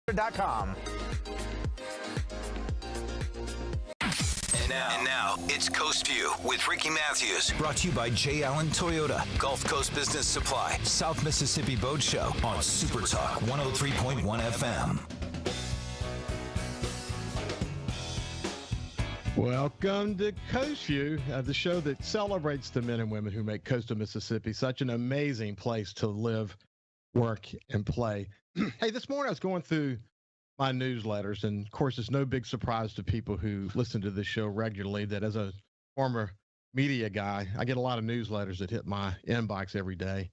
SuperTalk.com. And now, it's Coast View with Ricky Mathews. Brought to you by J. Allen Toyota, Gulf Coast Business Supply, South Mississippi Boat Show on SuperTalk 103.1 FM. Welcome to Coast View, the show that celebrates the men and women who make coastal Mississippi such an amazing place to live, work, and play. Hey, this morning I was going through my newsletters, and of course, it's no big surprise to people who listen to this show regularly that as a former media guy, I get a lot of newsletters that hit my inbox every day.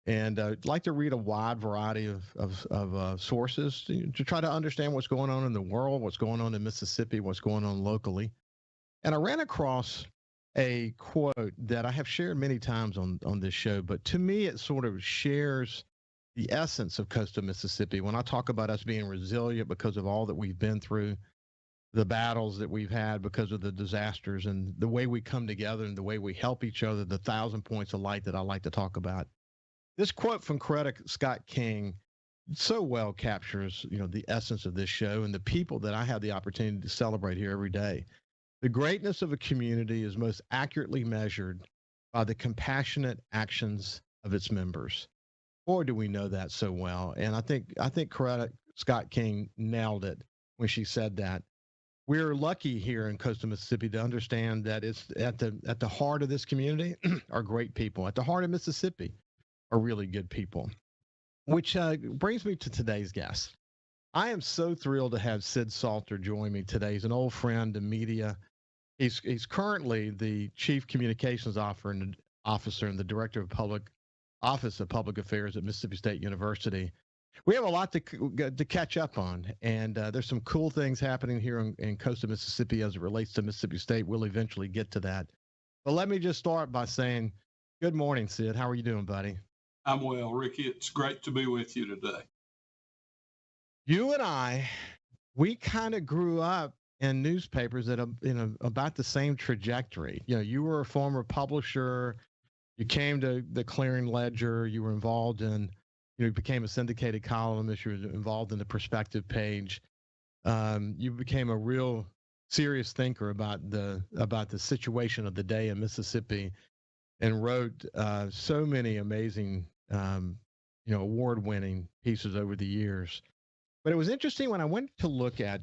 And I'd like to read a wide variety of sources to try to understand what's going on in the world, what's going on in Mississippi, what's going on locally. And I ran across a quote that I have shared many times on this show, but to me, it sort of shares the essence of coastal Mississippi. When I talk about us being resilient because of all that we've been through, the battles that we've had because of the disasters, and the way we come together and the way we help each other, the 1,000 points of light that I like to talk about. This quote from critic Scott King so well captures, the essence of this show and the people that I have the opportunity to celebrate here every day. The greatness of a community is most accurately measured by the compassionate actions of its members. Boy, do we know that so well. And I think critic Scott King nailed it when she said that. We're lucky here in coastal Mississippi to understand that it's at the heart of this community are great people. At the heart of Mississippi are really good people, which brings me to today's guest. I am so thrilled to have Sid Salter join me today. He's an old friend in media. He's currently the Chief Communications Officer and the Director of Office of Public Affairs at Mississippi State University. We have a lot to catch up on, and there's some cool things happening here in coastal Mississippi as it relates to Mississippi State. We'll eventually get to that. But let me just start by saying, good morning, Sid. How are you doing, buddy? I'm well, Ricky. It's great to be with you today. You and I, we kind of grew up in newspapers that about the same trajectory. You were a former publisher. You came to the Clearing Ledger. You were involved in, you became a syndicated columnist. You were involved in the Perspective page. You became a real serious thinker about the situation of the day in Mississippi, and wrote so many amazing, award-winning pieces over the years. But it was interesting when I went to look at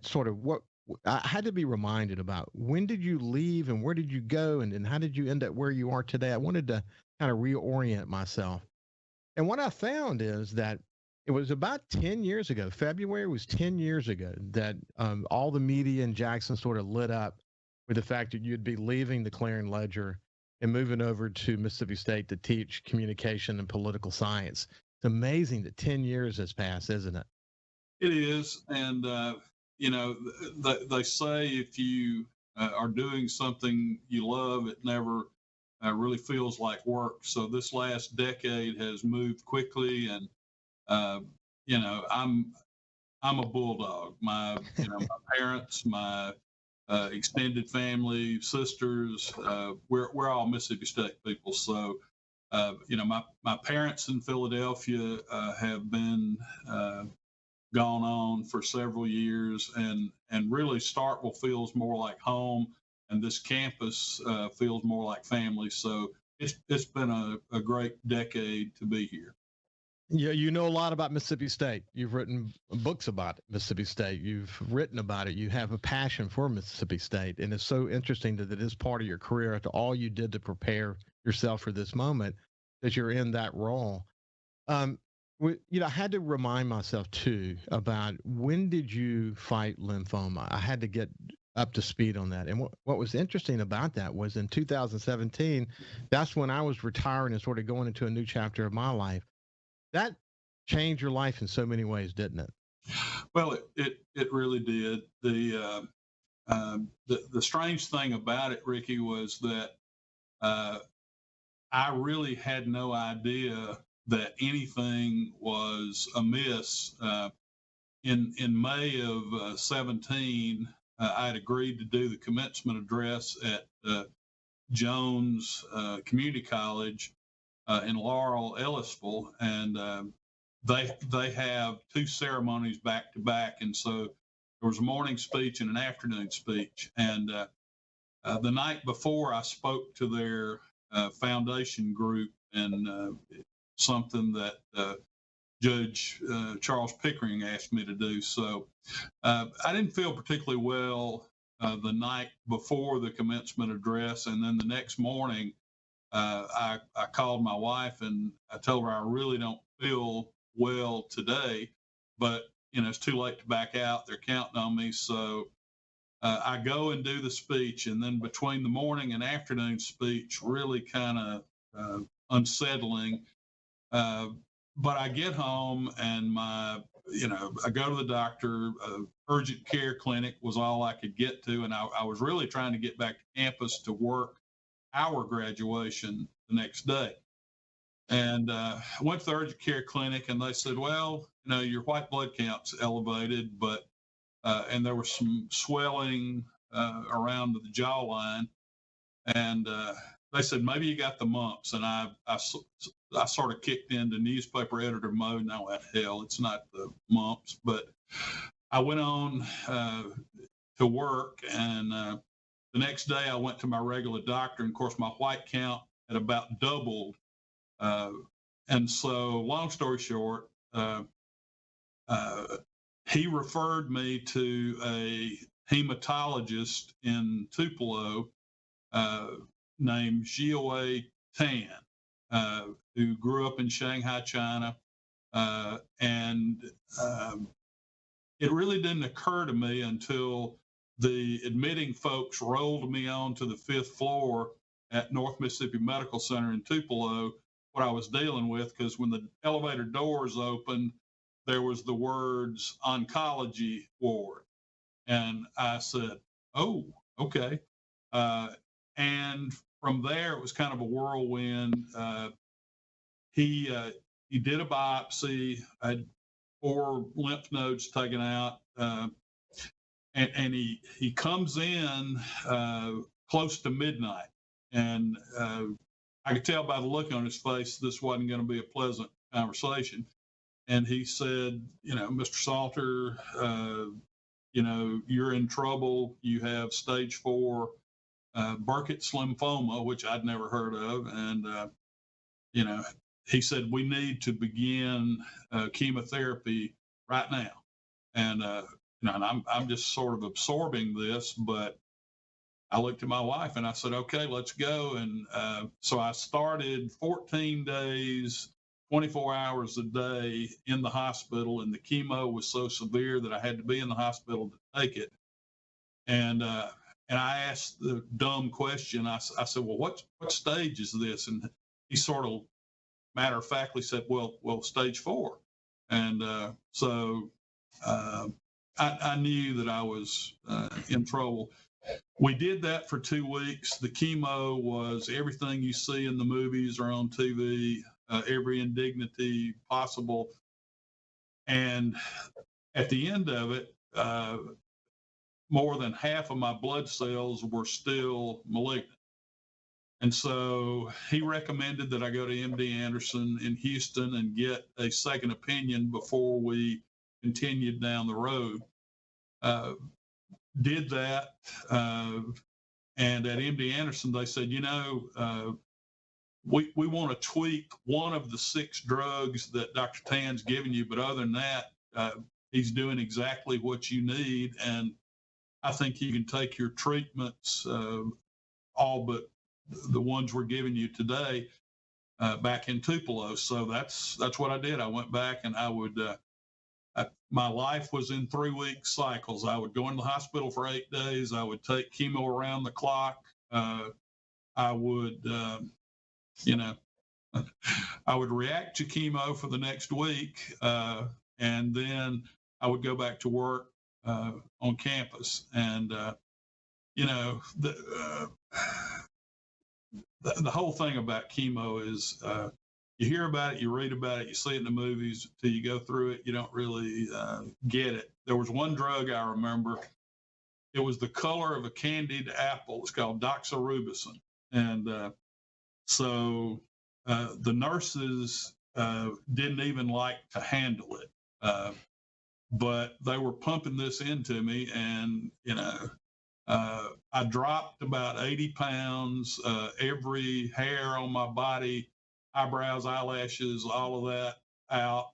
sort of what I had to be reminded about. When did you leave and where did you go, and how did you end up where you are today? I wanted to kind of reorient myself. And what I found is that it was about 10 years ago. February was 10 years ago that all the media in Jackson sort of lit up with the fact that you'd be leaving the Clearing Ledger and moving over to Mississippi State to teach communication and political science. It's amazing that 10 years has passed, isn't it? It is. And, they say if you are doing something you love, it never really feels like work. So this last decade has moved quickly, and, I'm a bulldog. My parents, my extended family, sisters, we're all Mississippi State people. So, my parents in Philadelphia have been gone on for several years, and really Starkville feels more like home, and this campus feels more like family. So it's been a great decade to be here. Yeah, you know a lot about Mississippi State. You've written books about Mississippi State. You've written about it. You have a passion for Mississippi State, and it's so interesting that it is part of your career, after all you did to prepare yourself for this moment, that you're in that role. I had to remind myself too about, when did you fight lymphoma? I had to get up to speed on that. And what was interesting about that was in 2017, that's when I was retiring and sort of going into a new chapter of my life. That changed your life in so many ways, didn't it? Well, it really did. The strange thing about it, Ricky, was that I really had no idea that anything was amiss. In May of 17, I had agreed to do the commencement address at Jones Community College in Laurel, Ellisville, and they have two ceremonies back to back, and so there was a morning speech and an afternoon speech. And the night before, I spoke to their foundation group, and something that Judge Charles Pickering asked me to do. So I didn't feel particularly well the night before the commencement address, and then the next morning, I called my wife and I told her I really don't feel well today, but it's too late to back out. They're counting on me, so I go and do the speech, and then between the morning and afternoon speech, really kind of unsettling. But I get home and I go to the doctor. Urgent care clinic was all I could get to, and I was really trying to get back to campus to work our graduation the next day. And I went to the urgent care clinic, and they said, well, your white blood count's elevated, but and there was some swelling around the jawline, and they said maybe you got the mumps. And I sort of kicked into newspaper editor mode, and I went, hell, it's not the mumps. But I went on to work, and the next day I went to my regular doctor, and of course my white count had about doubled. And so, long story short, he referred me to a hematologist in Tupelo named Jiawei Tan, who grew up in Shanghai, China. And it really didn't occur to me until the admitting folks rolled me onto the 5th floor at North Mississippi Medical Center in Tupelo, what I was dealing with, because when the elevator doors opened, there was the words oncology ward. And I said, oh, okay. And from there, it was kind of a whirlwind. He did a biopsy. I had 4 lymph nodes taken out. And he comes in close to midnight. And I could tell by the look on his face, this wasn't going to be a pleasant conversation. And he said, Mr. Salter, you're in trouble. You have stage 4 Burkitt's lymphoma, which I'd never heard of. And, he said, we need to begin chemotherapy right now. And, and I'm just sort of absorbing this, but I looked at my wife and I said, okay, let's go. And so I started 14 days, 24 hours a day in the hospital, and the chemo was so severe that I had to be in the hospital to take it. And I asked the dumb question. I said, well, what stage is this? And he sort of matter-of-factly said, well, stage 4. And so I knew that I was in trouble. We did that for 2 weeks. The chemo was everything you see in the movies or on TV, every indignity possible. And at the end of it, more than half of my blood cells were still malignant. And so he recommended that I go to MD Anderson in Houston and get a second opinion before we continued down the road. Did that. And at MD Anderson, they said, we want to tweak one of the 6 drugs that Dr. Tan's given you, but other than that, he's doing exactly what you need. And I think you can take your treatments, all but the ones we're giving you today, back in Tupelo. So that's what I did. I went back, and I would, my life was in 3-week cycles. I would go into the hospital for 8 days. I would take chemo around the clock. I would, I would react to chemo for the next week, and then I would go back to work on campus. And the whole thing about chemo is you hear about it, you read about it, you see it in the movies. Till you go through it, you don't really get it. There was one drug I remember. It was the color of a candied apple. It's called doxorubicin. And so the nurses didn't even like to handle it. But they were pumping this into me, and I dropped about 80 pounds. Every hair on my body, eyebrows, eyelashes, all of that out.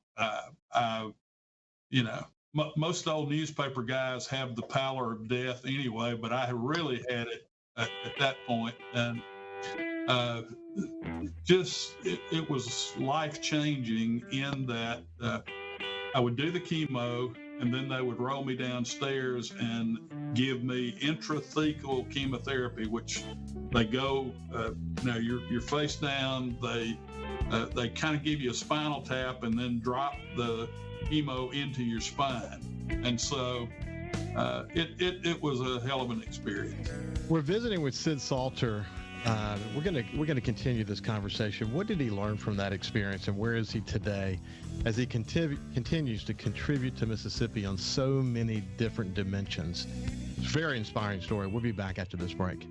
Most old newspaper guys have the pallor of death anyway, but I really had it at that point, and it was life-changing in that I would do the chemo, and then they would roll me downstairs and give me intrathecal chemotherapy, which they go, you're face down. They kind of give you a spinal tap and then drop the chemo into your spine, and so it was a hell of an experience. We're visiting with Sid Salter. We're gonna continue this conversation. What did he learn from that experience, and where is he today as he continues to contribute to Mississippi on so many different dimensions? It's a very inspiring story. We'll be back after this break.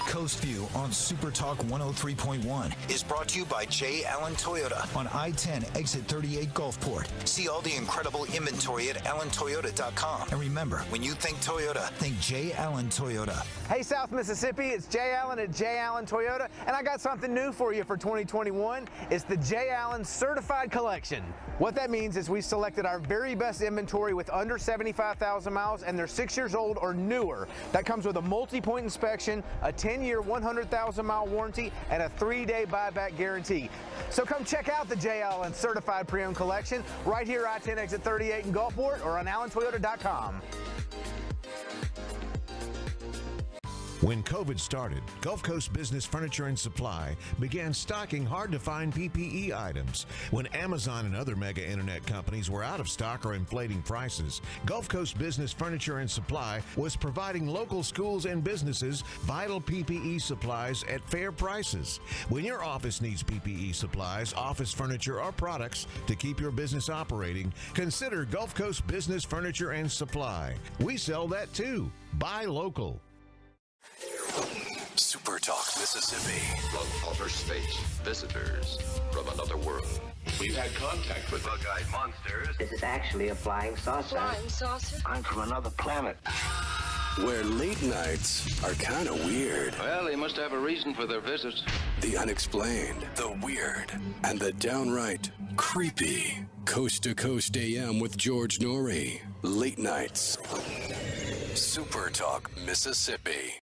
Coast Vue on SuperTalk 103.1 is brought to you by J. Allen Toyota on I-10 exit 38 Gulfport. See all the incredible inventory at allentoyota.com. And remember, when you think Toyota, think J. Allen Toyota. Hey, South Mississippi, it's J. Allen at J. Allen Toyota, and I got something new for you for 2021. It's the J. Allen Certified Collection. What that means is we selected our very best inventory with under 75,000 miles, and they're 6 years old or newer. That comes with a multi-point inspection, a 10-year, 100,000-mile warranty, and a 3-day buyback guarantee. So come check out the J. Allen Certified Pre-Owned Collection right here, I-10 exit 38 in Gulfport, or on allentoyota.com. When COVID started, Gulf Coast Business Furniture and Supply began stocking hard-to-find PPE items. When Amazon and other mega internet companies were out of stock or inflating prices, Gulf Coast Business Furniture and Supply was providing local schools and businesses vital PPE supplies at fair prices. When your office needs PPE supplies, office furniture, or products to keep your business operating, consider Gulf Coast Business Furniture and Supply. We sell that too. Buy local. SuperTalk Mississippi. From outer space, visitors from another world. We've had contact with bug-eyed monsters. This is actually a flying saucer. Flying saucer? I'm from another planet. Where late nights are kind of weird. Well, they must have a reason for their visit. The unexplained, the weird, and the downright creepy. Coast to Coast AM with George Norrie. Late nights. SuperTalk Mississippi.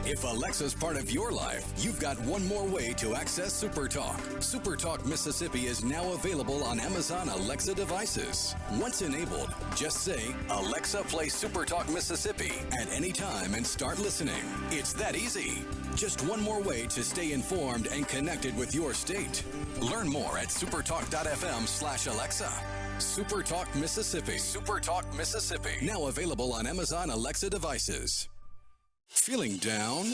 If Alexa's part of your life, you've got one more way to access SuperTalk. SuperTalk Mississippi is now available on Amazon Alexa devices. Once enabled, just say, Alexa, play SuperTalk Mississippi at any time and start listening. It's that easy. Just one more way to stay informed and connected with your state. Learn more at supertalk.fm/Alexa. SuperTalk Mississippi. SuperTalk Mississippi. Now available on Amazon Alexa devices. Feeling down?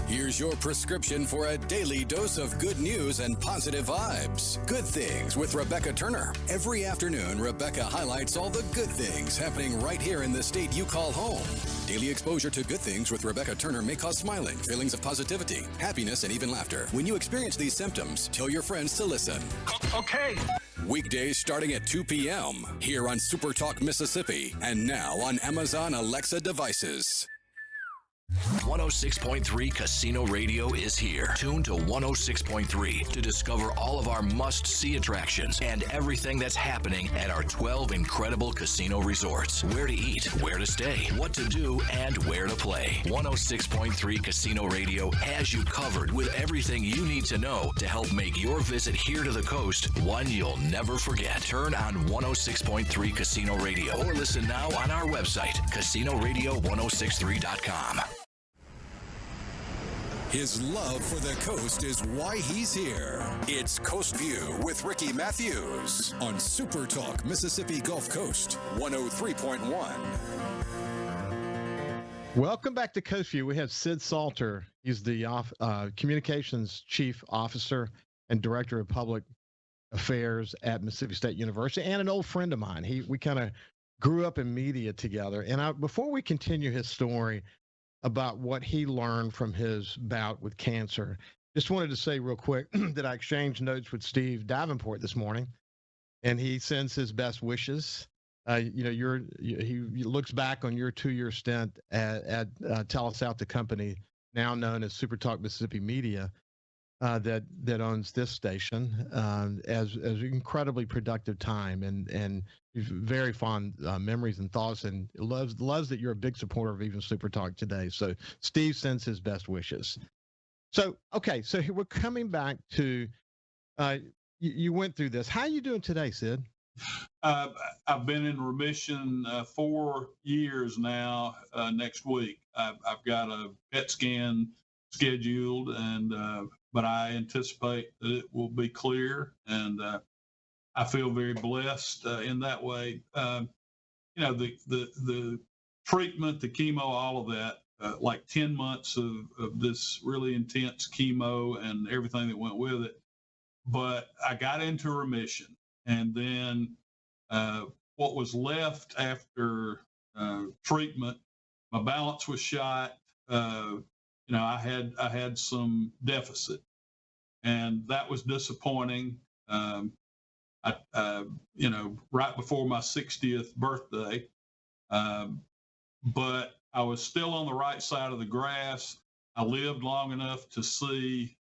Here's your prescription for a daily dose of good news and positive vibes. Good Things with Rebecca Turner. Every afternoon, Rebecca highlights all the good things happening right here in the state you call home. Daily exposure to Good Things with Rebecca Turner may cause smiling, feelings of positivity, happiness, and even laughter. When you experience these symptoms, tell your friends to listen. Okay. Weekdays starting at 2 p.m. here on SuperTalk Mississippi and now on Amazon Alexa devices. 106.3 Casino Radio is here. Tune to 106.3 to discover all of our must-see attractions and everything that's happening at our 12 incredible casino resorts. Where to eat, where to stay, what to do, and where to play. 106.3 Casino Radio has you covered with everything you need to know to help make your visit here to the coast one you'll never forget. Turn on 106.3 Casino Radio or listen now on our website, CasinoRadio1063.com. His love for the coast is why he's here. It's Coast Vue with Ricky Mathews on SuperTalk Mississippi Gulf Coast 103.1. Welcome back to Coast Vue. We have Sid Salter. He's the Communications Chief Officer and Director of Public affairs at Mississippi State University and an old friend of mine. We kind of grew up in media together. And before we continue his story about what he learned from his bout with cancer, just wanted to say real quick that I exchanged notes with Steve Davenport this morning, and he sends his best wishes. He looks back on your 2-year stint at Telesouth, the company now known as SuperTalk Mississippi Media, that owns this station, as an incredibly productive time, and very fond memories and thoughts, and loves that you're a big supporter of even SuperTalk today. So Steve sends his best wishes. So okay, so we're coming back to you went through this. How are you doing today, Sid? I've been in remission 4 years now. Next week, I've got a PET scan scheduled, and but I anticipate that it will be clear, and I feel very blessed in that way. The treatment, the chemo, all of that, like 10 months of this really intense chemo and everything that went with it. But I got into remission, and then what was left after treatment, my balance was shot. I had some deficit, and that was disappointing. Right before my 60th birthday, but I was still on the right side of the grass. I lived long enough to see,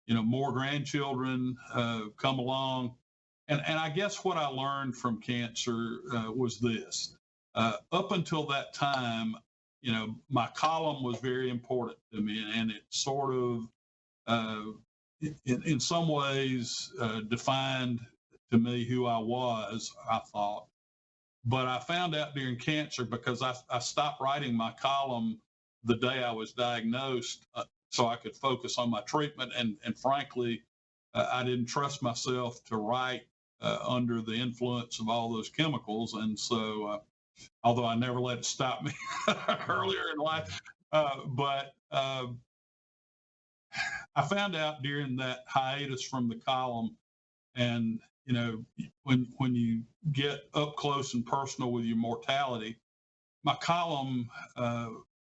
more grandchildren come along. And I guess what I learned from cancer was this. Up until that time, my column was very important to me, and it sort of, in some ways, defined to me who I was, I thought. But I found out during cancer, because I stopped writing my column the day I was diagnosed, so I could focus on my treatment. And frankly, I didn't trust myself to write under the influence of all those chemicals. And so, although I never let it stop me earlier in life, but I found out during that hiatus from the column, and when you get up close and personal with your mortality, my column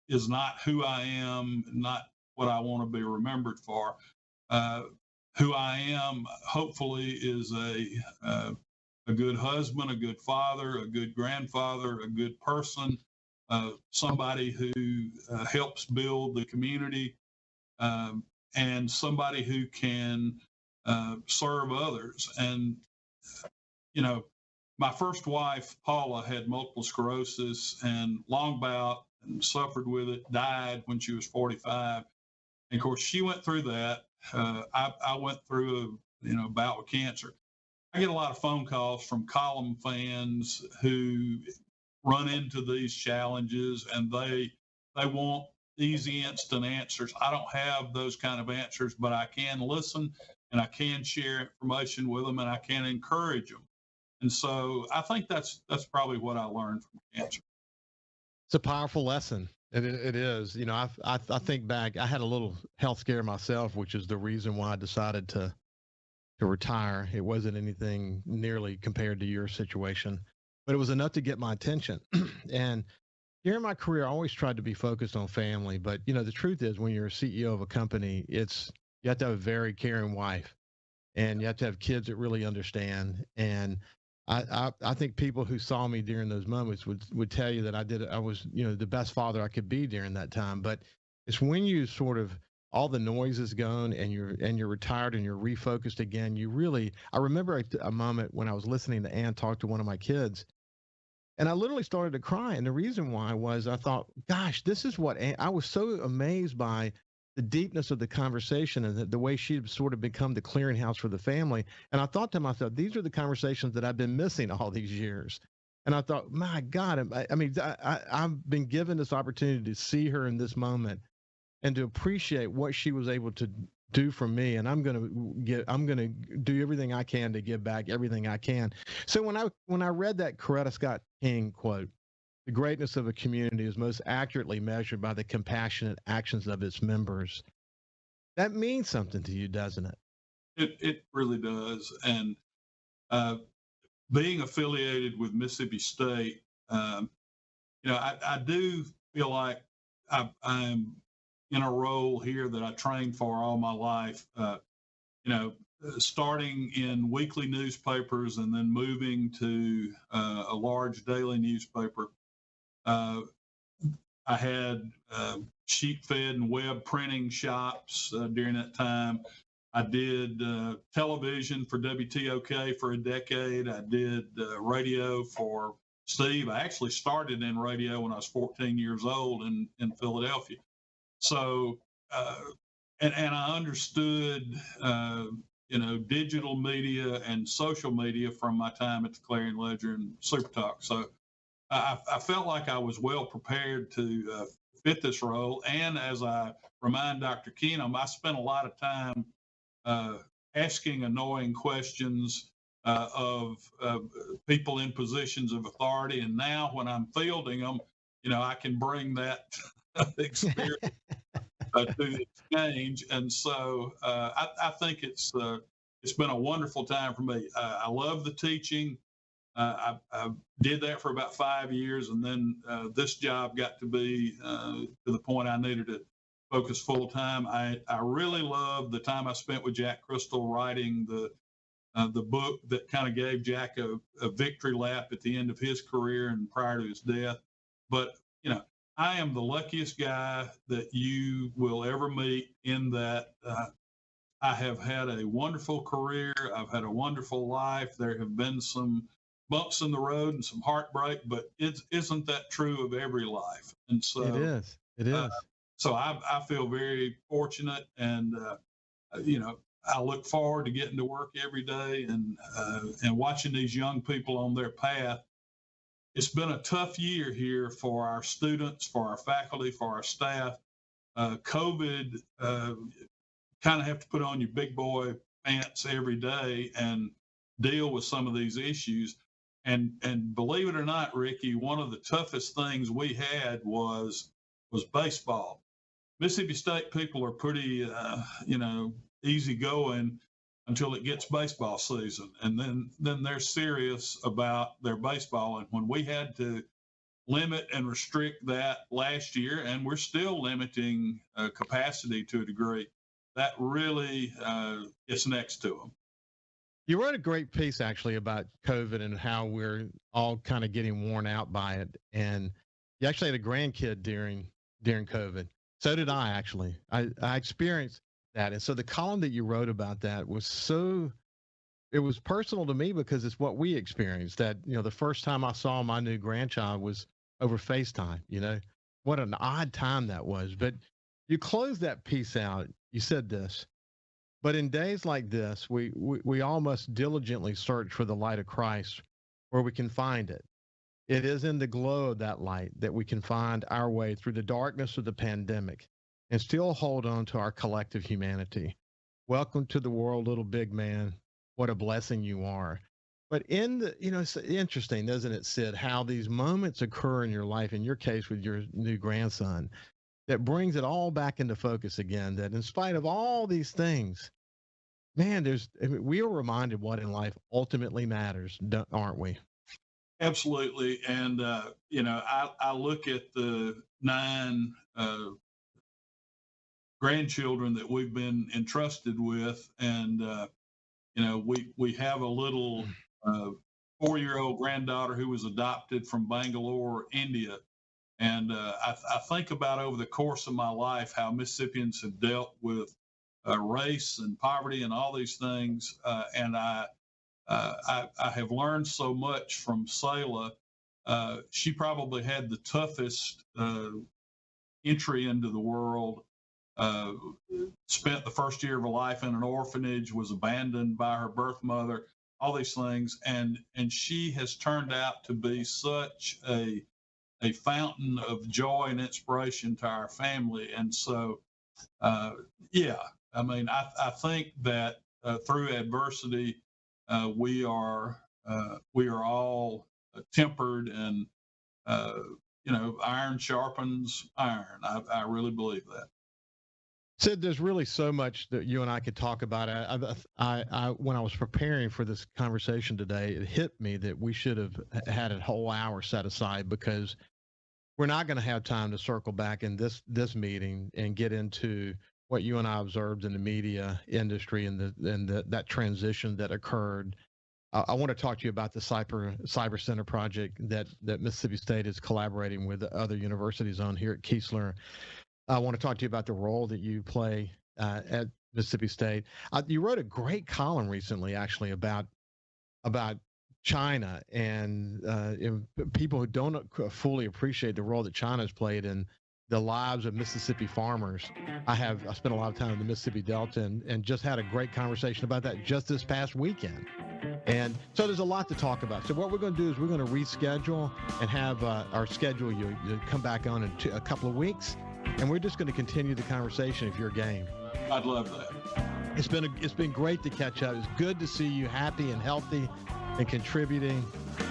is not who I am, not what I want to be remembered for. Who I am, hopefully, is a good husband, a good father, a good grandfather, a good person, somebody who helps build the community, and somebody who can serve others. And, my first wife, Paula, had multiple sclerosis and long bout and suffered with it, died when she was 45. And of course, she went through that. I went through a bout with cancer. I get a lot of phone calls from column fans who run into these challenges, and they want easy, instant answers. I don't have those kind of answers, but I can listen, and I can share information with them, and I can encourage them. And so I think that's probably what I learned from cancer. It's a powerful lesson. It is. I think back, I had a little health scare myself, which is the reason why I decided to retire. It wasn't anything nearly compared to your situation, but it was enough to get my attention. And during my career, I always tried to be focused on family. But, the truth is, when you're a CEO of a company, you have to have a very caring wife, and you have to have kids that really understand. And I think people who saw me during those moments would tell you that I was, the best father I could be during that time. But it's when you sort of, all the noise is gone, and you're retired and you're refocused again. I remember a moment when I was listening to Ann talk to one of my kids, and I literally started to cry. And the reason why was I thought, gosh, this is what I was so amazed by the deepness of the conversation, and the way she had sort of become the clearinghouse for the family. And I thought to myself, these are the conversations that I've been missing all these years. And I thought, my God, I've been given this opportunity to see her in this moment and to appreciate what she was able to do for me. And I'm going to do everything I can to give back everything I can. So when I read that Coretta Scott King quote, the greatness of a community is most accurately measured by the compassionate actions of its members, that means something to you, doesn't it? It really does. And being affiliated with Mississippi State, I do feel like I'm in a role here that I trained for all my life. Starting in weekly newspapers and then moving to a large daily newspaper. I had sheet fed and web printing shops during that time. I did television for WTOK for a decade. I did radio for Steve. I actually started in radio when I was 14 years old in Philadelphia. So, and I understood, digital media and social media from my time at the Clarion Ledger and SuperTalk. So I felt like I was well prepared to fit this role. And as I remind Dr. Keenum, I spent a lot of time asking annoying questions of people in positions of authority. And now when I'm fielding them, I can bring that experience to the exchange. And so I think it's been a wonderful time for me. I love the teaching. I did that for about 5 years, and then this job got to be to the point I needed to focus full time. I really love the time I spent with Jack Crystal writing the book that kind of gave Jack a victory lap at the end of his career and prior to his death. But I am the luckiest guy that you will ever meet in that I have had a wonderful career. I've had a wonderful life. There have been some bumps in the road and some heartbreak, but isn't that true of every life? And so it is. It is. So I feel very fortunate, and I look forward to getting to work every day and watching these young people on their path. It's been a tough year here for our students, for our faculty, for our staff. COVID, kind of have to put on your big boy pants every day and deal with some of these issues. And believe it or not, Ricky, one of the toughest things we had was baseball. Mississippi State people are pretty, easygoing until it gets baseball season, and then they're serious about their baseball. And when we had to limit and restrict that last year, and we're still limiting capacity to a degree, that really gets next to them. You wrote a great piece actually about COVID and how we're all kind of getting worn out by it. And you actually had a grandkid during COVID. So did I, actually. I experienced that. And so the column that you wrote about that it was personal to me because it's what we experienced. That, the first time I saw my new grandchild was over FaceTime. What an odd time that was. But you closed that piece out. You said this: but in days like this, we all must diligently search for the light of Christ where we can find it. It is in the glow of that light that we can find our way through the darkness of the pandemic and still hold on to our collective humanity. Welcome to the world, little big man. What a blessing you are. But it's interesting, isn't it, Sid, how these moments occur in your life, in your case with your new grandson, that brings it all back into focus again, that in spite of all these things, man, we are reminded what in life ultimately matters, aren't we? Absolutely. And, I look at the 9 grandchildren that we've been entrusted with, and, we have a little 4-year-old granddaughter who was adopted from Bangalore, India. And I think about over the course of my life how Mississippians have dealt with race and poverty and all these things. And I have learned so much from Selah. She probably had the toughest entry into the world. Spent the first year of her life in an orphanage, was abandoned by her birth mother, all these things. And she has turned out to be such a fountain of joy and inspiration to our family. And so, I think that through adversity, we are all tempered, and iron sharpens iron. I really believe that. Sid, there's really so much that you and I could talk about. When I was preparing for this conversation today, it hit me that we should have had a whole hour set aside, because we're not going to have time to circle back in this meeting and get into what you and I observed in the media industry and that transition that occurred. I want to talk to you about the Cyber Center project that Mississippi State is collaborating with other universities on here at Keesler. I want to talk to you about the role that you play at Mississippi State. You wrote a great column recently, actually, about China and people who don't fully appreciate the role that China has played in the lives of Mississippi farmers. I spent a lot of time in the Mississippi Delta and just had a great conversation about that just this past weekend. And so there's a lot to talk about. So what we're going to do is we're going to reschedule and have our schedule. You come back on in a couple of weeks, and we're just going to continue the conversation if you're game. I'd love that. It's been great to catch up. It's good to see you happy and healthy and contributing.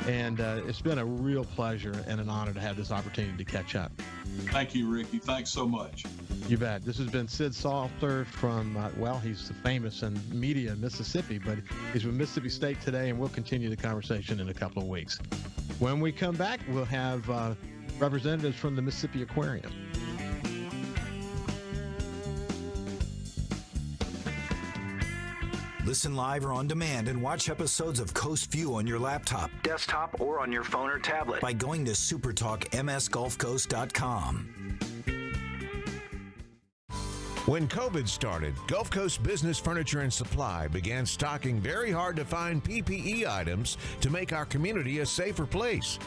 And it's been a real pleasure and an honor to have this opportunity to catch up. Thank you, Ricky. Thanks so much. You bet. This has been Sid Salter from, he's famous in media in Mississippi, but he's with Mississippi State today, and we'll continue the conversation in a couple of weeks. When we come back, we'll have representatives from the Mississippi Aquarium. Listen live or on demand and watch episodes of Coast Vue on your laptop, desktop, or on your phone or tablet by going to supertalkmsgulfcoast.com. When COVID started, Gulf Coast Business Furniture and Supply began stocking very hard-to-find PPE items to make our community a safer place.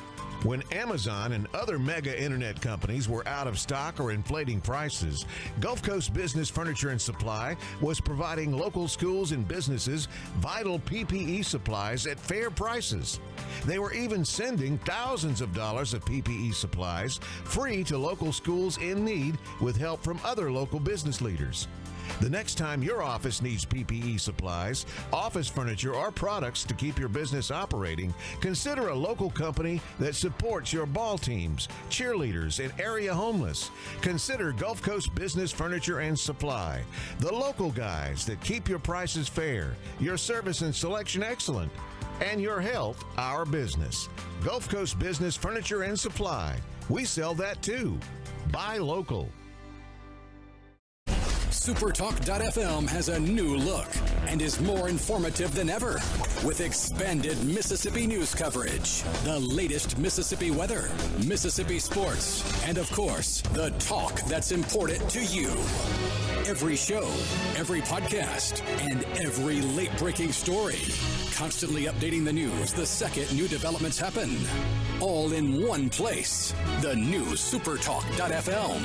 When Amazon and other mega internet companies were out of stock or inflating prices, Gulf Coast Business Furniture and Supply was providing local schools and businesses vital PPE supplies at fair prices. They were even sending thousands of dollars of PPE supplies free to local schools in need with help from other local business leaders. The next time your office needs PPE supplies, office furniture, or products to keep your business operating, consider a local company that supports your ball teams, cheerleaders, and area homeless. Consider Gulf Coast Business Furniture and Supply, the local guys that keep your prices fair, your service and selection excellent, and your health our business. Gulf Coast Business Furniture and Supply. We sell that too. Buy local. SuperTalk.fm has a new look and is more informative than ever with expanded Mississippi news coverage, the latest Mississippi weather, Mississippi sports, and of course, the talk that's important to you. Every show, every podcast, and every late-breaking story. Constantly updating the news the second new developments happen. All in one place. The new SuperTalk.fm.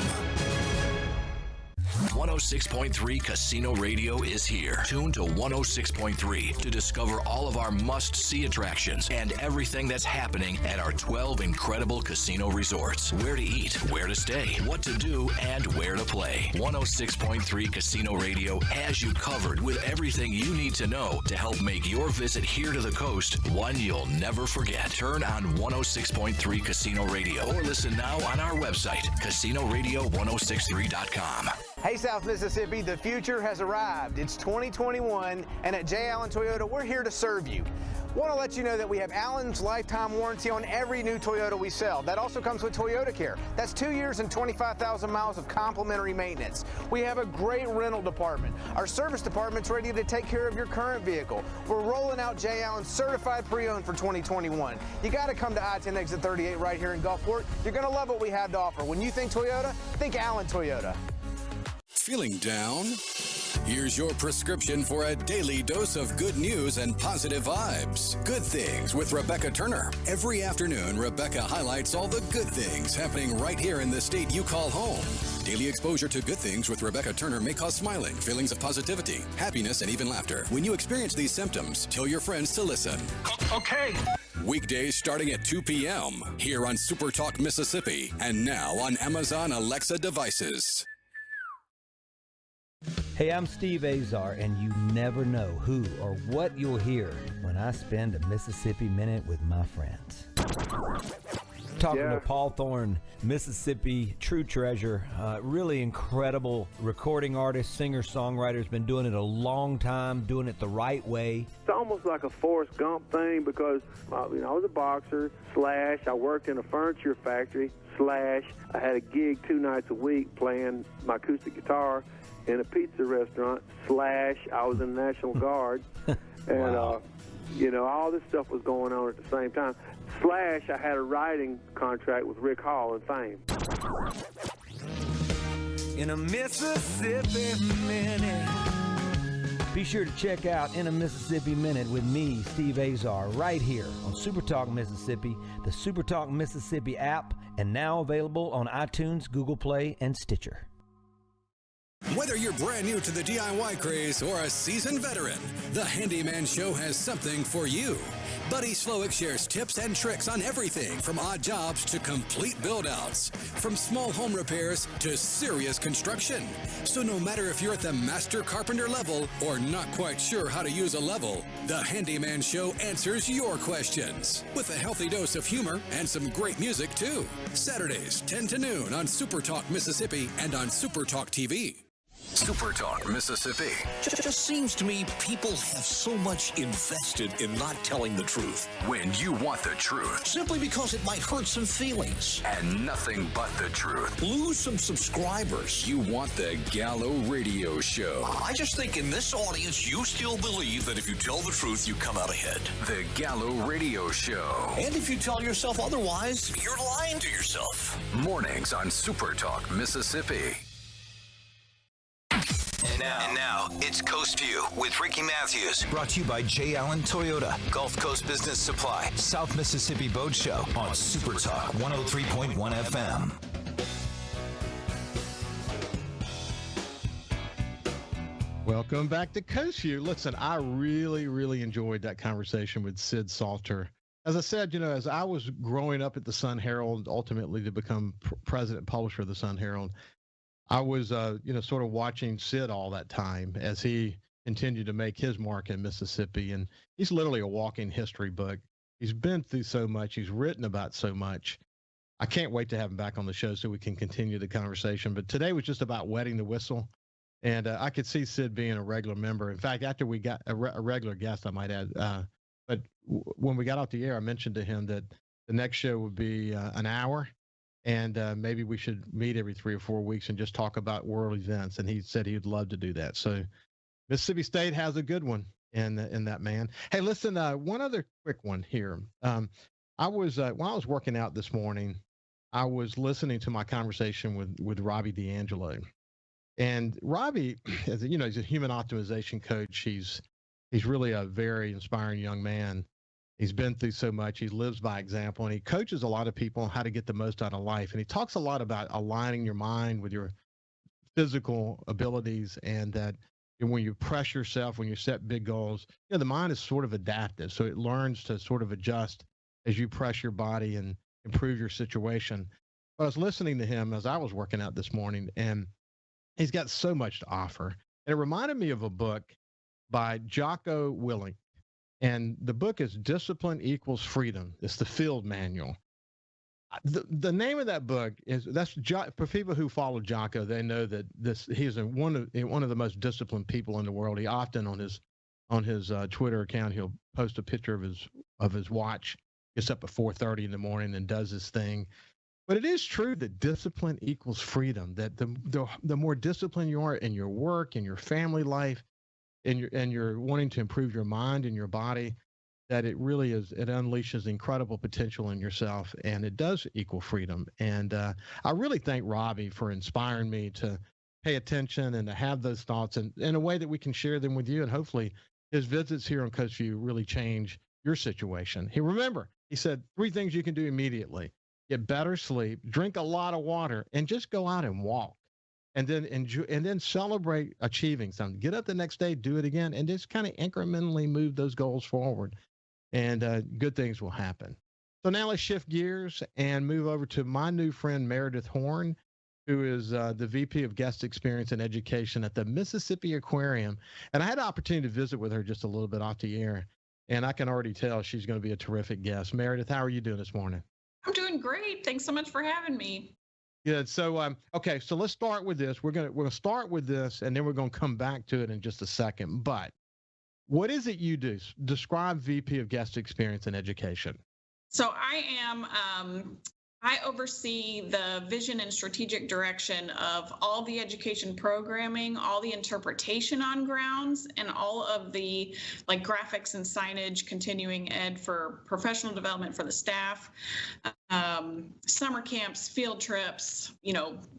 106.3 Casino Radio is here. Tune to 106.3 to discover all of our must-see attractions and everything that's happening at our 12 incredible casino resorts. Where to eat, where to stay, what to do, and where to play. 106.3 Casino Radio has you covered with everything you need to know to help make your visit here to the coast one you'll never forget. Turn on 106.3 Casino Radio or listen now on our website, casinoradio1063.com. Hey, South Mississippi, the future has arrived. It's 2021, and at J. Allen Toyota, we're here to serve you. Want to let you know that we have Allen's lifetime warranty on every new Toyota we sell. That also comes with Toyota Care. That's 2 years and 25,000 miles of complimentary maintenance. We have a great rental department. Our service department's ready to take care of your current vehicle. We're rolling out J. Allen certified pre-owned for 2021. You got to come to I-10 exit 38 right here in Gulfport. You're going to love what we have to offer. When you think Toyota, think Allen Toyota. Feeling down? Here's your prescription for a daily dose of good news and positive vibes. Good Things with Rebecca Turner. Every afternoon, Rebecca highlights all the good things happening right here in the state you call home. Daily exposure to Good Things with Rebecca Turner may cause smiling, feelings of positivity, happiness, and even laughter. When you experience these symptoms, tell your friends to listen. Okay. Weekdays starting at 2 p.m. here on SuperTalk Mississippi and now on Amazon Alexa devices. Hey, I'm Steve Azar, and you never know who or what you'll hear when I spend a Mississippi Minute with my friends. Talking to Paul Thorne, Mississippi true treasure, really incredible recording artist, singer, songwriter. Has been doing it a long time, doing it the right way. It's almost like a Forrest Gump thing because I was a boxer, / I worked in a furniture factory, / I had a gig 2 nights a week playing my acoustic guitar in a pizza restaurant, / I was in the National Guard. And, wow. All this stuff was going on at the same time. / I had a writing contract with Rick Hall and Fame. In a Mississippi Minute. Be sure to check out In a Mississippi Minute with me, Steve Azar, right here on SuperTalk Mississippi, the SuperTalk Mississippi app, and now available on iTunes, Google Play, and Stitcher. Whether you're brand new to the DIY craze or a seasoned veteran, the Handyman Show has something for you. Buddy Slowick shares tips and tricks on everything from odd jobs to complete build-outs, from small home repairs to serious construction. So no matter if you're at the master carpenter level or not quite sure how to use a level, the Handyman Show answers your questions with a healthy dose of humor and some great music too. Saturdays, 10 to noon on SuperTalk Mississippi and on SuperTalk TV. SuperTalk Mississippi. Just seems to me people have so much invested in not telling the truth. When you want the truth. Simply because it might hurt some feelings. And nothing but the truth. Lose some subscribers. You want the Gallo Radio Show. I just think in this audience, you still believe that if you tell the truth, you come out ahead. The Gallo Radio Show. And if you tell yourself otherwise, you're lying to yourself. Mornings on SuperTalk Mississippi. And now, it's Coast View with Ricky Mathews. Brought to you by J. Allen Toyota, Gulf Coast Business Supply, South Mississippi Boat Show on Super Talk 103.1 FM. Welcome back to Coast View. Listen, I really enjoyed that conversation with Sid Salter. As I said, as I was growing up at the Sun Herald, ultimately to become president and publisher of the Sun Herald, I was, sort of watching Sid all that time as he continued to make his mark in Mississippi. And he's literally a walking history book. He's been through so much. He's written about so much. I can't wait to have him back on the show so we can continue the conversation. But today was just about wetting the whistle. And I could see Sid being a regular member. In fact, after we got a regular guest, I might add. But when we got off the air, I mentioned to him that the next show would be an hour. And maybe we should meet every 3 or 4 weeks and just talk about world events. And he said he'd love to do that. So Mississippi State has a good one in that man. Hey, listen, one other quick one here. While I was working out this morning, I was listening to my conversation with Robbie D'Angelo. And Robbie, he's a human optimization coach. He's really a very inspiring young man. He's been through so much. He lives by example, and he coaches a lot of people on how to get the most out of life. And he talks a lot about aligning your mind with your physical abilities, and that when you press yourself, when you set big goals, the mind is sort of adaptive. So it learns to sort of adjust as you press your body and improve your situation. I was listening to him as I was working out this morning, and he's got so much to offer. And it reminded me of a book by Jocko Willink. And the book is Discipline Equals Freedom. It's the field manual. The name of that book for people who follow Jocko, they know that he's one of the most disciplined people in the world. He often on his Twitter account, he'll post a picture of his watch, gets up at 4:30 in the morning and does his thing. But it is true that discipline equals freedom, that the more disciplined you are in your work, in your family life, and you're wanting to improve your mind and your body, that it really is, it unleashes incredible potential in yourself, and it does equal freedom. And I really thank Robbie for inspiring me to pay attention and to have those thoughts in a way that we can share them with you. And hopefully his visits here on Coast View really change your situation. He said 3 things you can do immediately: get better sleep, drink a lot of water, and just go out and walk. And then enjoy, and then celebrate achieving something. Get up the next day, do it again, and just kind of incrementally move those goals forward. And good things will happen. So now let's shift gears and move over to my new friend, Meredith Horn, who is the VP of Guest Experience and Education at the Mississippi Aquarium. And I had the opportunity to visit with her just a little bit off the air, and I can already tell she's going to be a terrific guest. Meredith, how are you doing this morning? I'm doing great. Thanks so much for having me. Good. So, okay. So let's start with this. We're gonna start with this, and then we're gonna come back to it in just a second. But what is it you do? Describe VP of Guest Experience and Education. So I oversee the vision and strategic direction of all the education programming, all the interpretation on grounds, and all of the graphics and signage, continuing ed for professional development for the staff, summer camps, field trips,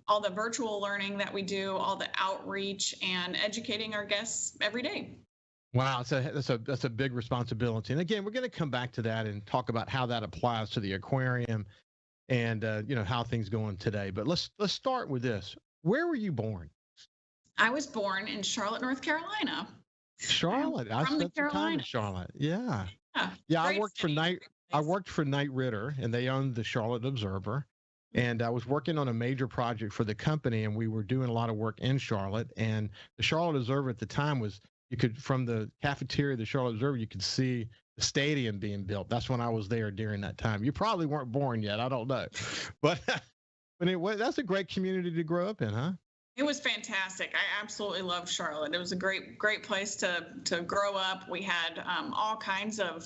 all the virtual learning that we do, all the outreach, and educating our guests every day. Wow, that's a big responsibility. And again, we're going to come back to that and talk about how that applies to the aquarium and how things going today. But let's start with this. Where were you born? I was born in Charlotte, North Carolina. Charlotte. I spent some time in Charlotte. Yeah. I worked for Knight Ridder, and they owned the Charlotte Observer. And I was working on a major project for the company, and we were doing a lot of work in Charlotte. And the Charlotte Observer at the time was, from the cafeteria of the Charlotte Observer, you could see the stadium being built. That's when I was there during that time. You probably weren't born yet. I don't know. But anyway, that's a great community to grow up in, huh? It was fantastic. I absolutely loved Charlotte. It was a great place to grow up. We had all kinds of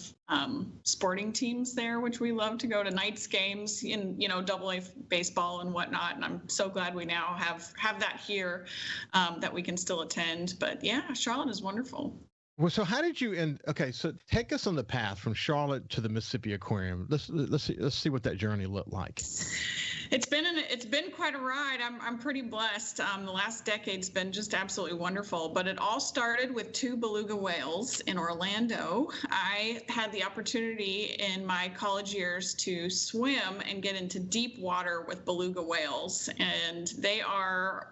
sporting teams there, which we loved to go to Knights games in, AA baseball and whatnot. And I'm so glad we now have that here that we can still attend. But yeah, Charlotte is wonderful. Well, so how did you okay, so take us on the path from Charlotte to the Mississippi Aquarium. Let's see what that journey looked like. It's been quite a ride. I'm pretty blessed. The last decade's been just absolutely wonderful. But it all started with 2 beluga whales in Orlando. I had the opportunity in my college years to swim and get into deep water with beluga whales, and they are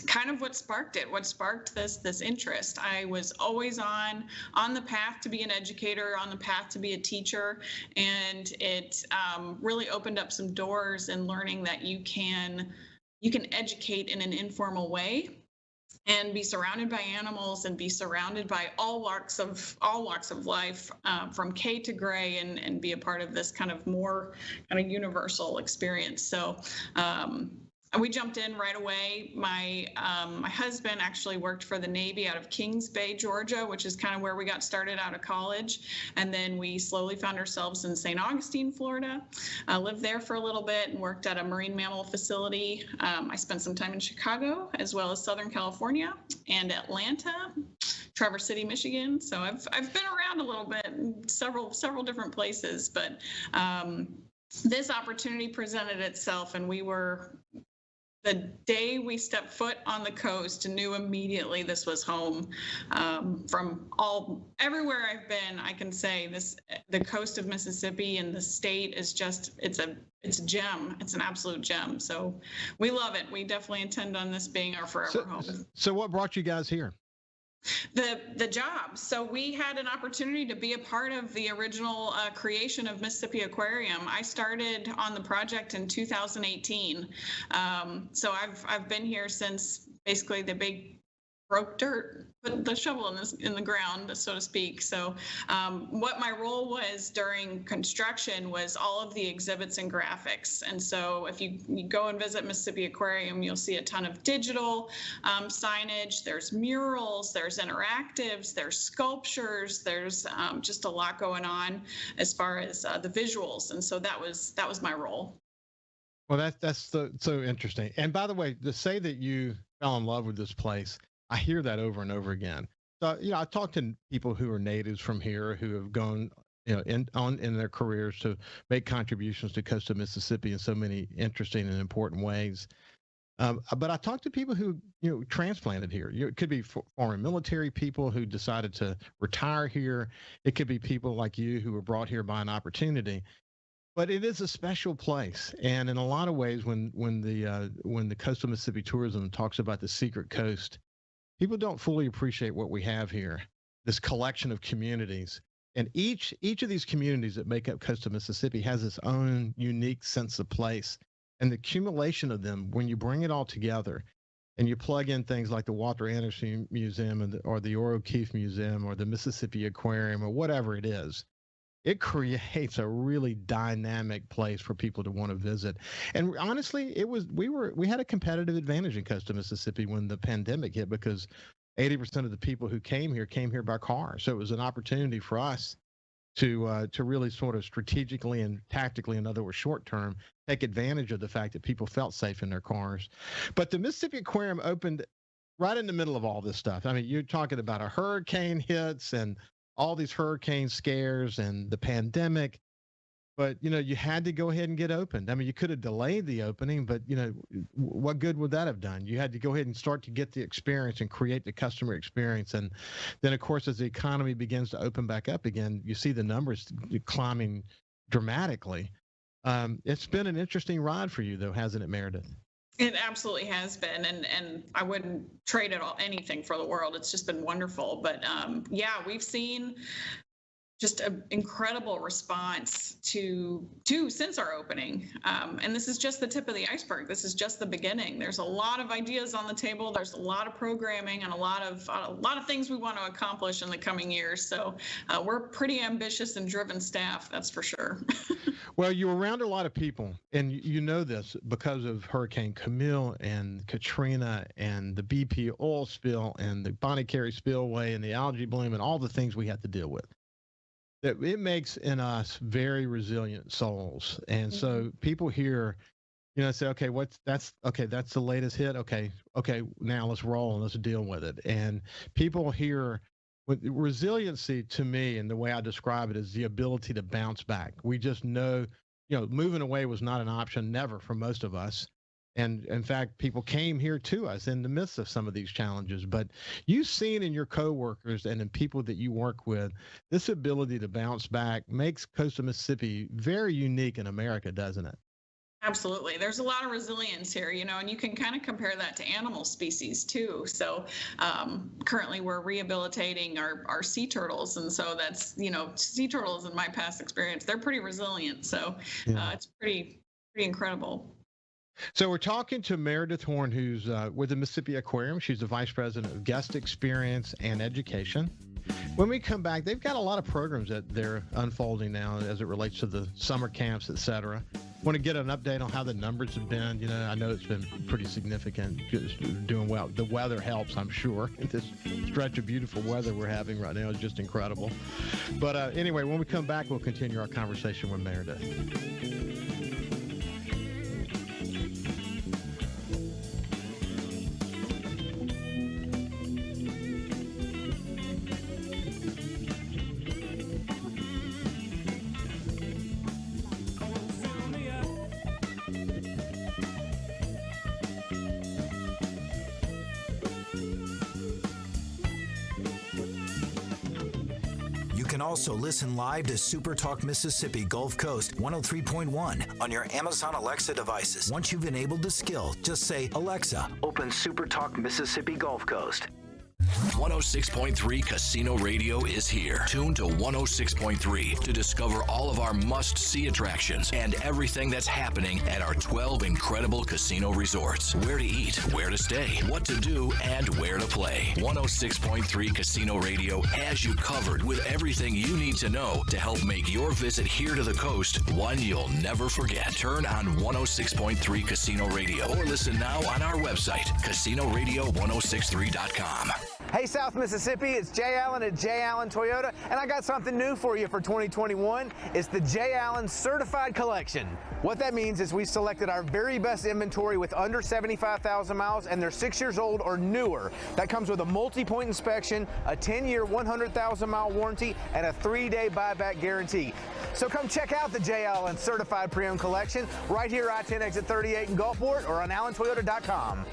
kind of what sparked this interest. I was always on the path to be an educator, on the path to be a teacher, and it really opened up some doors in learning that you can educate in an informal way and be surrounded by animals and be surrounded by all walks of life, from K to gray, and be a part of this kind of more kind of universal experience. So we jumped in right away. My husband actually worked for the Navy out of Kings Bay, Georgia, which is kind of where we got started out of college. And then we slowly found ourselves in St. Augustine, Florida. I lived there for a little bit and worked at a marine mammal facility. I spent some time in Chicago, as well as Southern California and Atlanta, Traverse City, Michigan. So I've been around a little bit in several different places, but this opportunity presented itself, and the day we stepped foot on the coast, knew immediately this was home. From everywhere I've been, I can say the coast of Mississippi and the state is it's a gem. It's an absolute gem. So we love it. We definitely intend on this being our forever home. So what brought you guys here? The job. So we had an opportunity to be a part of the original creation of Mississippi Aquarium. I started on the project in 2018. So I've been here since basically the big broke dirt, put the shovel in the ground, so to speak. So what my role was during construction was all of the exhibits and graphics. And so if you go and visit Mississippi Aquarium, you'll see a ton of digital signage. There's murals, there's interactives, there's sculptures, there's just a lot going on as far as the visuals. And so that was my role. Well, that's so interesting. And by the way, to say that you fell in love with this place, I hear that over and over again. So, I talk to people who are natives from here who have gone, in their careers to make contributions to coastal Mississippi in so many interesting and important ways. But I talk to people who, transplanted here. It could be foreign military people who decided to retire here. It could be people like you who were brought here by an opportunity. But it is a special place, and in a lot of ways, when the coastal Mississippi tourism talks about the secret coast, people don't fully appreciate what we have here, this collection of communities. And each of these communities that make up coastal Mississippi has its own unique sense of place. And the accumulation of them, when you bring it all together and you plug in things like the Walter Anderson Museum or the Oro O'Keefe Museum or the Mississippi Aquarium or whatever it is, it creates a really dynamic place for people to want to visit. And honestly, we had a competitive advantage in coastal Mississippi when the pandemic hit, because 80% of the people who came here by car. So it was an opportunity for us to really sort of strategically and tactically, in other words, short term, take advantage of the fact that people felt safe in their cars. But the Mississippi Aquarium opened right in the middle of all this stuff. I mean, you're talking about a hurricane hits and all these hurricane scares and the pandemic, but, you had to go ahead and get opened. I mean, you could have delayed the opening, but, what good would that have done? You had to go ahead and start to get the experience and create the customer experience. And then, of course, as the economy begins to open back up again, you see the numbers climbing dramatically. It's been an interesting ride for you, though, hasn't it, Meredith? It absolutely has been, and I wouldn't trade anything for the world. It's just been wonderful. But yeah, we've seen just an incredible response to since our opening. And this is just the tip of the iceberg. This is just the beginning. There's a lot of ideas on the table. There's a lot of programming and a lot of things we want to accomplish in the coming years. So we're pretty ambitious and driven staff, that's for sure. Well, you're around a lot of people, and you know this because of Hurricane Camille and Katrina and the BP oil spill and the Bonnie Carey spillway and the algae bloom and all the things we have to deal with. That it makes in us very resilient souls. And so people here, say, okay, that's the latest hit. Okay, now let's roll and let's deal with it. And people here, with resiliency, to me, and the way I describe it, is the ability to bounce back. We just know, moving away was not an option, never, for most of us. And in fact, people came here to us in the midst of some of these challenges. But you've seen in your coworkers and in people that you work with, this ability to bounce back makes coastal Mississippi very unique in America, doesn't it? Absolutely. There's a lot of resilience here, and you can kind of compare that to animal species too. So currently we're rehabilitating our sea turtles. And so that's, sea turtles, in my past experience, they're pretty resilient. So it's pretty incredible. So we're talking to Meredith Horn, who's with the Mississippi Aquarium. She's the Vice President of Guest Experience and Education. When we come back, they've got a lot of programs that they're unfolding now as it relates to the summer camps, et cetera. Want to get an update on how the numbers have been. I know it's been pretty significant, just doing well. The weather helps, I'm sure. This stretch of beautiful weather we're having right now is just incredible. But anyway, when we come back, we'll continue our conversation with Meredith. Also listen live to SuperTalk Mississippi Gulf Coast 103.1 on your Amazon Alexa devices. Once you've enabled the skill, just say, Alexa, open SuperTalk Mississippi Gulf Coast. 106.3 Casino Radio is here. Tune to 106.3 to discover all of our must-see attractions and everything that's happening at our 12 incredible casino resorts. Where to eat, where to stay, what to do, and where to play. 106.3 Casino Radio has you covered with everything you need to know to help make your visit here to the coast one you'll never forget. Turn on 106.3 Casino Radio or listen now on our website, CasinoRadio1063.com. Hey, South Mississippi, it's Jay Allen at Jay Allen Toyota, and I got something new for you for 2021. It's the Jay Allen Certified Collection. What that means is we selected our very best inventory with under 75,000 miles, and they're 6 years old or newer. That comes with a multi-point inspection, a 10-year, 100,000-mile warranty, and a 3-day buyback guarantee. So come check out the Jay Allen Certified Pre-Owned Collection right here, I-10 exit 38 in Gulfport, or on allentoyota.com.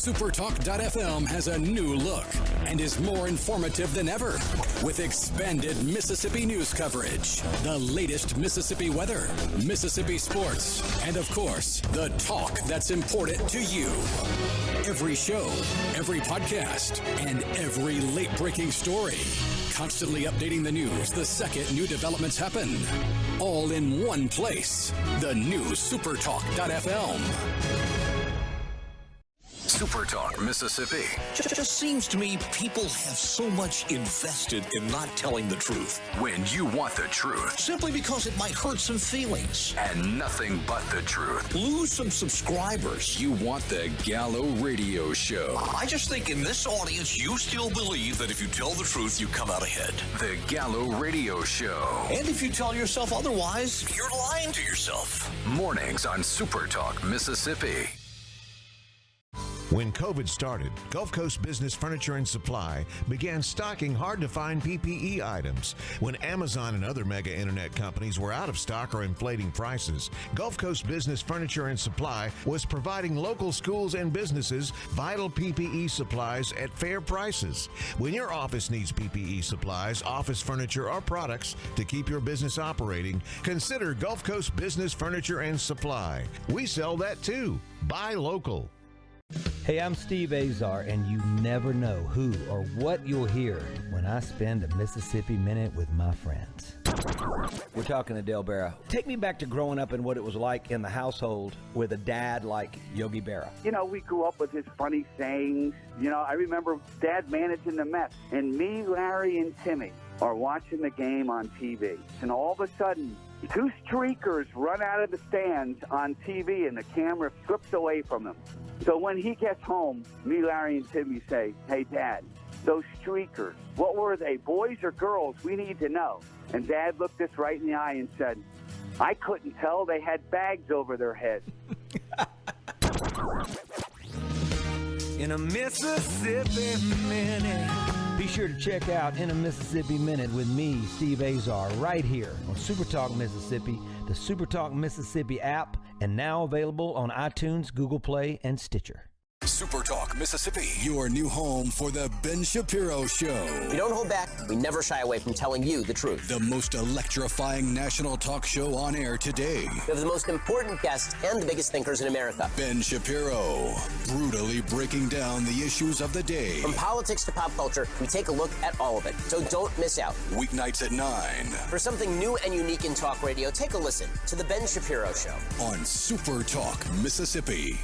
SuperTalk.fm has a new look and is more informative than ever with expanded Mississippi news coverage, the latest Mississippi weather, Mississippi sports, and of course, the talk that's important to you. Every show, every podcast, and every late-breaking story. Constantly updating the news the second new developments happen. All in one place. The new SuperTalk.fm. SuperTalk Mississippi. Just seems to me people have so much invested in not telling the truth. When you want the truth. Simply because it might hurt some feelings. And nothing but the truth. Lose some subscribers. You want the Gallo Radio Show. I just think in this audience, you still believe that if you tell the truth, you come out ahead. The Gallo Radio Show. And if you tell yourself otherwise, you're lying to yourself. Mornings on SuperTalk Mississippi. When COVID started, Gulf Coast Business Furniture and Supply began stocking hard-to-find PPE items. When Amazon and other mega internet companies were out of stock or inflating prices, Gulf Coast Business Furniture and Supply was providing local schools and businesses vital PPE supplies at fair prices. When your office needs PPE supplies, office furniture, or products to keep your business operating, consider Gulf Coast Business Furniture and Supply. We sell that too. Buy local. Hey, I'm Steve Azar, and you never know who or what you'll hear when I spend a Mississippi Minute with my friends. We're talking to Dale Berra. Take me back to growing up and what it was like in the household with a dad like Yogi Berra. You know, we grew up with his funny sayings. You know, I remember Dad managing the Mets, and me, Larry, and Timmy are watching the game on TV. And all of a sudden, two streakers run out of the stands on TV, and the camera slips away from them. So when he gets home, me, Larry, and Timmy say, "Hey, Dad, those streakers, what were they, boys or girls? We need to know." And Dad looked us right in the eye and said, "I couldn't tell. They had bags over their heads." In a Mississippi Minute. Be sure to check out In a Mississippi Minute with me, Steve Azar, right here on SuperTalk Mississippi, the SuperTalk Mississippi app, and now available on iTunes, Google Play, and Stitcher. SuperTalk Mississippi, your new home for the Ben Shapiro Show. We don't hold back. We never shy away from telling you the truth. The most electrifying national talk show on air today. We have the most important guests and the biggest thinkers in America. Ben Shapiro, brutally breaking down the issues of the day. From politics to pop culture, we take a look at all of it. So don't miss out. Weeknights at 9. For something new and unique in talk radio, take a listen to The Ben Shapiro Show. On SuperTalk Mississippi.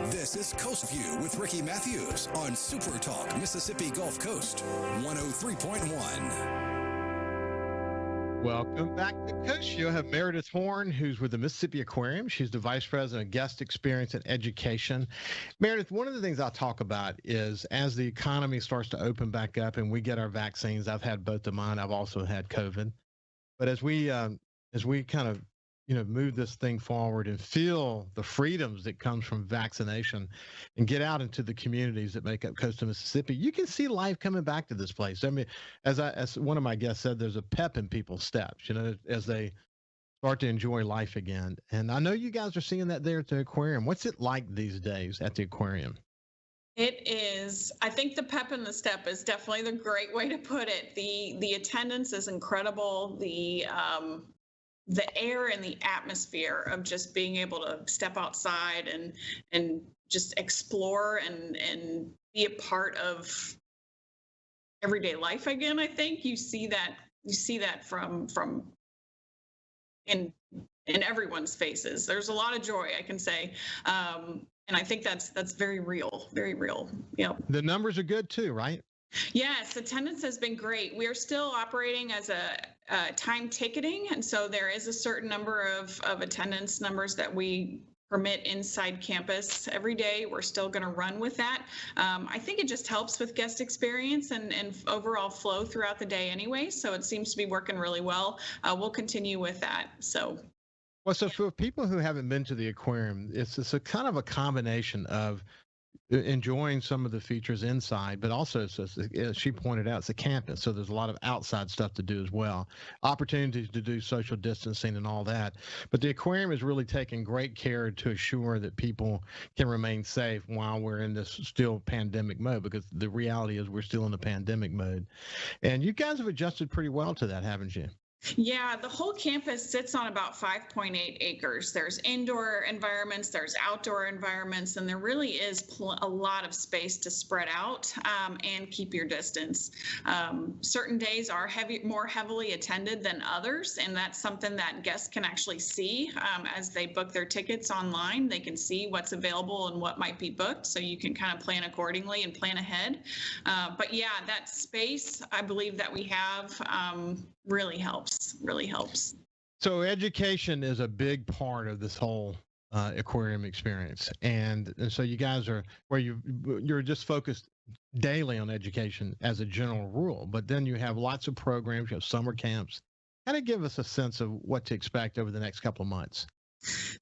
This is Coast View with Ricky Mathews on SuperTalk Mississippi Gulf Coast 103.1. Welcome back to Coast View. I have Meredith Horn, who's with the Mississippi Aquarium. She's the Vice President of Guest Experience and Education. Meredith, one of the things I'll talk about is as the economy starts to open back up and we get our vaccines, I've had both of mine. I've also had COVID. But as we kind of move this thing forward and feel the freedoms that comes from vaccination and get out into the communities that make up coastal Mississippi, you can see life coming back to this place. I mean, as one of my guests said, there's a pep in people's steps, as they start to enjoy life again. And I know you guys are seeing that there at the aquarium. What's it like these days at the aquarium? It is. I think the pep in the step is definitely the great way to put it. The attendance is incredible. The air and the atmosphere of just being able to step outside and just explore and be a part of everyday life again. I think you see that from in everyone's faces. There's a lot of joy, I can say. And I think that's very real, very real. Yep. The numbers are good too, right? Yes, attendance has been great. We are still operating as a time ticketing, and so there is a certain number of attendance numbers that we permit inside campus every day. We're still going to run with that. I think it just helps with guest experience and overall flow throughout the day anyway, so it seems to be working really well. We'll continue with that. So for people who haven't been to the aquarium, it's a kind of a combination of enjoying some of the features inside, but also, as she pointed out, it's a campus, so there's a lot of outside stuff to do as well, opportunities to do social distancing and all that. But the aquarium is really taking great care to assure that people can remain safe while we're in this still pandemic mode, because the reality is we're still in the pandemic mode. And you guys have adjusted pretty well to that, haven't you? Yeah, the whole campus sits on about 5.8 acres. There's indoor environments, there's outdoor environments, and there really is a lot of space to spread out and keep your distance. Certain days are more heavily attended than others, and that's something that guests can actually see as they book their tickets online. They can see what's available and what might be booked, so you can kind of plan accordingly and plan ahead. But yeah, that space, I believe that we have really helps. So education is a big part of this whole aquarium experience, and so you guys are where you're just focused daily on education as a general rule, but then you have lots of programs, you have summer camps. Kind of give us a sense of what to expect over the next couple of months.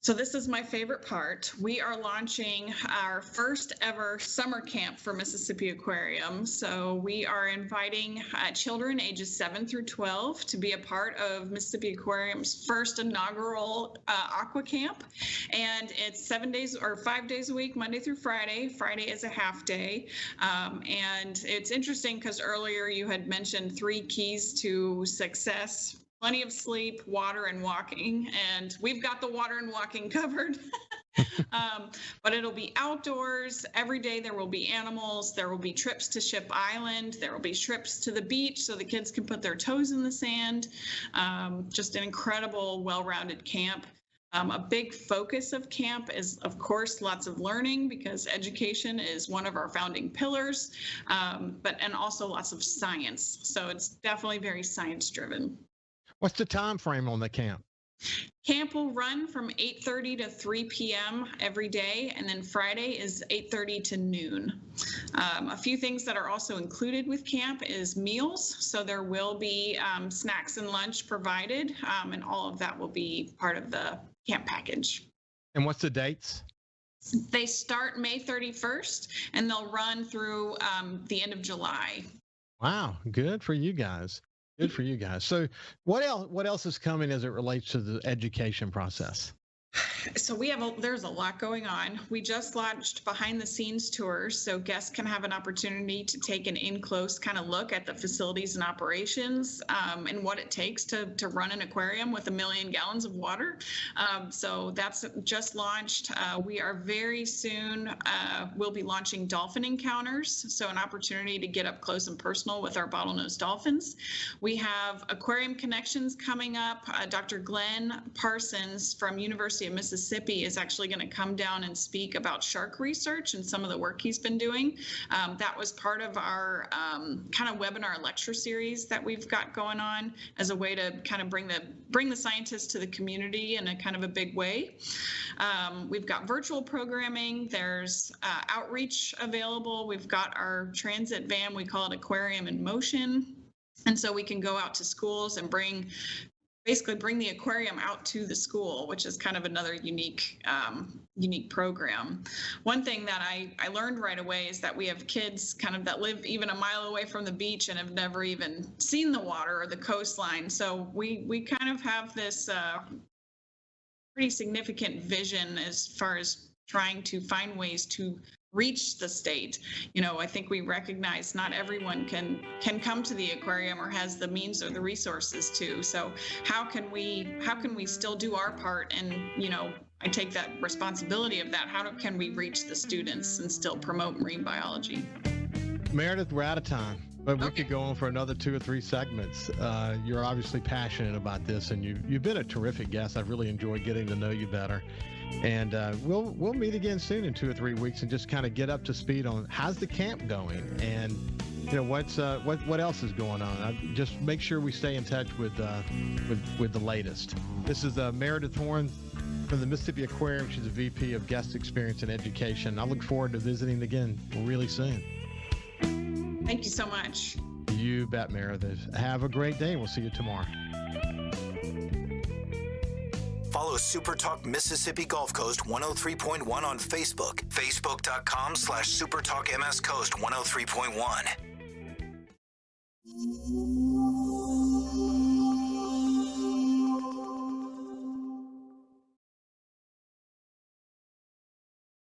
So this is my favorite part. We are launching our first ever summer camp for Mississippi Aquarium. So we are inviting children ages 7 through 12 to be a part of Mississippi Aquarium's first inaugural aqua camp. And it's 7 days or 5 days a week, Monday through Friday. Friday is a half day. And it's interesting because earlier you had mentioned 3 keys to success: plenty of sleep, water, and walking. And we've got the water and walking covered. But it'll be outdoors. Every day there will be animals. There will be trips to Ship Island. There will be trips to the beach so the kids can put their toes in the sand. Just an incredible, well-rounded camp. A big focus of camp is, of course, lots of learning, because education is one of our founding pillars, and also lots of science. So it's definitely very science-driven. What's the time frame on the camp? Camp will run from 8:30 to 3 p.m. every day, and then Friday is 8:30 to noon. A few things that are also included with camp is meals. So there will be snacks and lunch provided, and all of that will be part of the camp package. And what's the dates? They start May 31st, and they'll run through the end of July. Wow, good for you guys. Good for you guys. So what else is coming as it relates to the education process? So there's a lot going on. We just launched behind the scenes tours, so guests can have an opportunity to take an in-close kind of look at the facilities and operations and what it takes to run an aquarium with 1 million gallons of water. So that's just launched. We are very soon, we'll be launching dolphin encounters, so an opportunity to get up close and personal with our bottlenose dolphins. We have aquarium connections coming up. Dr. Glenn Parsons from University of Mississippi is actually going to come down and speak about shark research and some of the work he's been doing. That was part of our kind of webinar lecture series that we've got going on as a way to kind of bring the scientists to the community in a kind of a big way. We've got virtual programming. There's outreach available. We've got our transit van. We call it Aquarium in Motion. And so we can go out to schools and basically bring the aquarium out to the school, which is kind of another unique program. One thing that I learned right away is that we have kids kind of that live even a mile away from the beach and have never even seen the water or the coastline. So we kind of have this pretty significant vision as far as trying to find ways to reach the state. I think we recognize not everyone can come to the aquarium or has the means or the resources to. So how can we still do our part? And I take that responsibility of that. How can we reach the students and still promote marine biology? Meredith, we're out of time, but we could go on for another 2 or 3 segments. You're obviously passionate about this, and you've been a terrific guest. I've really enjoyed getting to know you better. And we'll meet again soon in 2 or 3 weeks and just kind of get up to speed on how's the camp going and what else is going on. Just make sure we stay in touch with the latest. This is Meredith Horn from the Mississippi Aquarium. She's a VP of Guest Experience and Education. I look forward to visiting again really soon. Thank you so much. You bet, Meredith. Have a great day. We'll see you tomorrow. Follow SuperTalk Mississippi Gulf Coast 103.1 on Facebook. Facebook.com/SuperTalk MS Coast 103.1.